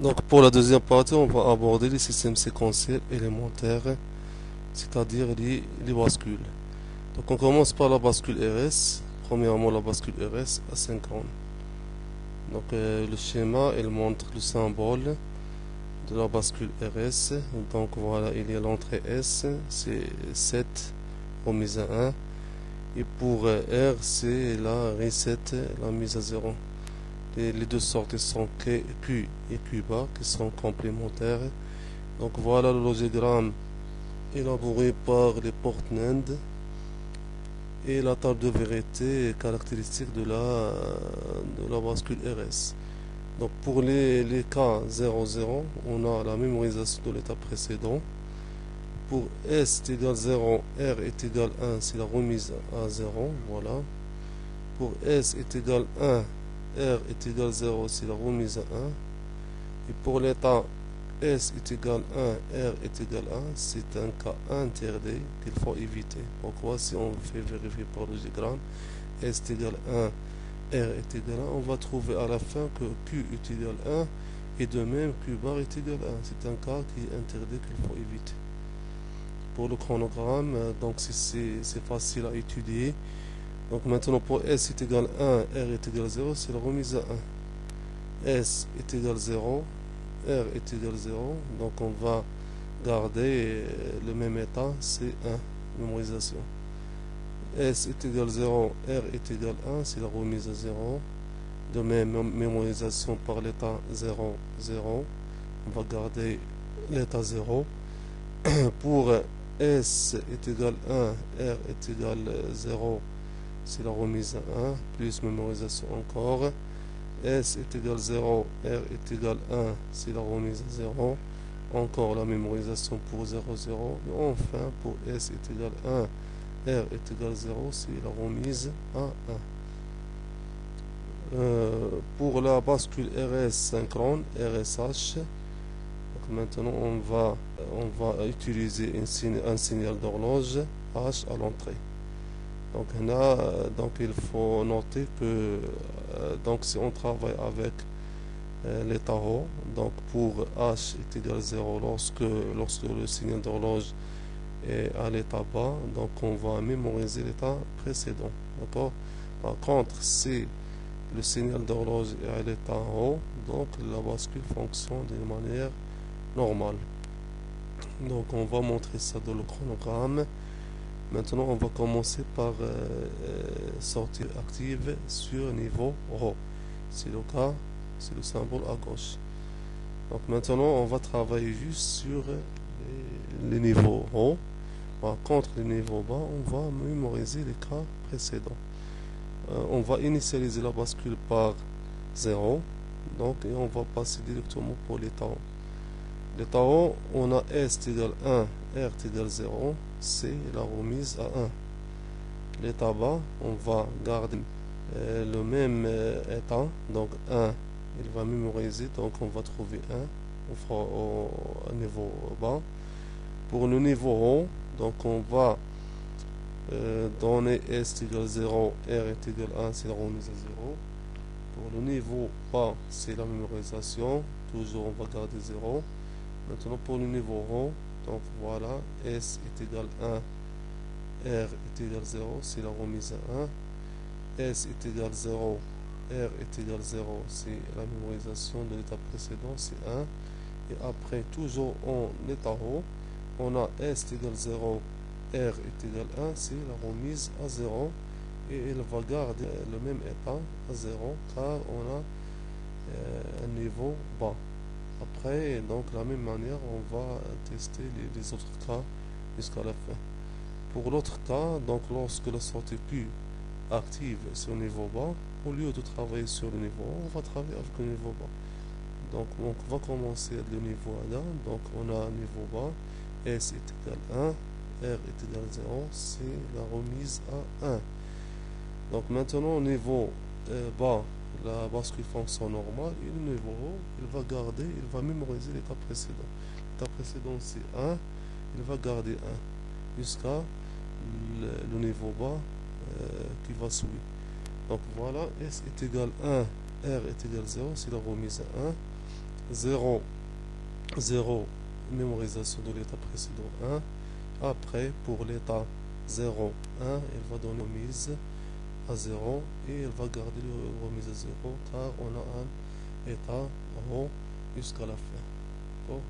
Donc pour la deuxième partie, on va aborder les systèmes séquentiels élémentaires, c'est-à-dire les bascules. Donc on commence par la bascule RS. Premièrement, la bascule RS asynchrone. Donc le schéma, il montre le symbole de la bascule RS. Donc voilà, il y a l'entrée S, c'est 7 remise à 1. Et pour R, c'est la reset, la mise à 0. Les deux sorties sont Q et Q bar qui sont complémentaires. Donc voilà le logogramme élaboré par les Portland et la table de vérité caractéristique de la bascule RS. Donc pour les cas 0,0, on a la mémorisation de l'état précédent. Pour S est égal 0, R est égal 1, c'est la remise à 0, voilà. Pour S est égal 1, R est égal 0, c'est la remise à 1. Et pour l'état S est égal 1, R est égal 1, c'est un cas interdit qu'il faut éviter. Pourquoi? Si on fait vérifier par le diagramme, S est égal 1, R est égal 1, on va trouver à la fin que Q est égal 1 et de même Q bar est égal 1. C'est un cas qui est interdit qu'il faut éviter. Pour le chronogramme, donc c'est facile à étudier. Donc maintenant pour S est égal 1, R est égal 0, c'est la remise à 1. S est égal 0, R est égal 0, donc on va garder le même état, c'est 1, mémorisation. S est égal 0, R est égal 1, c'est la remise à 0. De même, mémorisation par l'état 0, 0, on va garder l'état 0. Pour S est égal 1, R est égal 0, c'est la remise à 1, plus mémorisation encore. S est égal 0, R est égal 1, c'est la remise à 0. Encore la mémorisation pour 0, 0. Et enfin, pour S est égal 1, R est égal 0, c'est la remise à 1. Pour la bascule RS synchrone, RSH, donc maintenant on va utiliser un signal d'horloge H à l'entrée. Donc là, donc il faut noter que donc si on travaille avec l'état haut, donc pour H est égal 0 lorsque le signal d'horloge est à l'état bas, donc on va mémoriser l'état précédent. D'accord? Par contre, si le signal d'horloge est à l'état haut, donc la bascule fonctionne de manière normale. Donc on va montrer ça dans le chronogramme. Maintenant, on va commencer par sortie active sur niveau RAW. C'est le cas, c'est le symbole à gauche. Donc maintenant, on va travailler juste sur les niveaux RAW. Par contre, les niveaux bas, on va mémoriser les cas précédents. On va initialiser la bascule par 0. Donc, et on va passer directement pour l'état haut. L'état haut, on a S égale 1, R égale 0, c'est la remise à 1. L'état bas, on va garder le même état, donc 1, il va mémoriser, donc on va trouver 1 au niveau bas. Pour le niveau haut, donc on va donner S égale 0, R est égal 1, c'est la remise à 0. Pour le niveau bas, c'est la mémorisation, toujours on va garder 0. Maintenant pour le niveau rond, donc voilà, S est égal 1, R est égal 0, c'est la remise à 1. S est égal 0, R est égal 0, c'est la mémorisation de l'état précédent, c'est 1. Et après, toujours en état haut, on a S est égal 0, R est égal 1, c'est la remise à 0. Et elle va garder le même état à 0 car on a un niveau bas. Après, donc, de la même manière, on va tester les autres cas jusqu'à la fin. Pour l'autre cas, donc, lorsque la sortie Q active sur le niveau bas, au lieu de travailler sur le niveau haut, on va travailler avec le niveau bas. Donc, on va commencer le niveau 1. Donc, on a un niveau bas. S est égal 1, R est égal 0, c'est la remise à 1. Donc, maintenant, au niveau bas, la bascule fonctionne normale et le niveau haut, il va garder, il va mémoriser l'état précédent. L'état précédent c'est 1, il va garder 1 jusqu'à le niveau bas qui va suivre. Donc voilà, S est égal 1, R est égal 0, c'est la remise à 1. 0, 0, mémorisation de l'état précédent 1. Après, pour l'état 0, 1, il va donner remise à 0 et il va garder le remise à 0 car on a un état rond jusqu'à la fin. D'accord?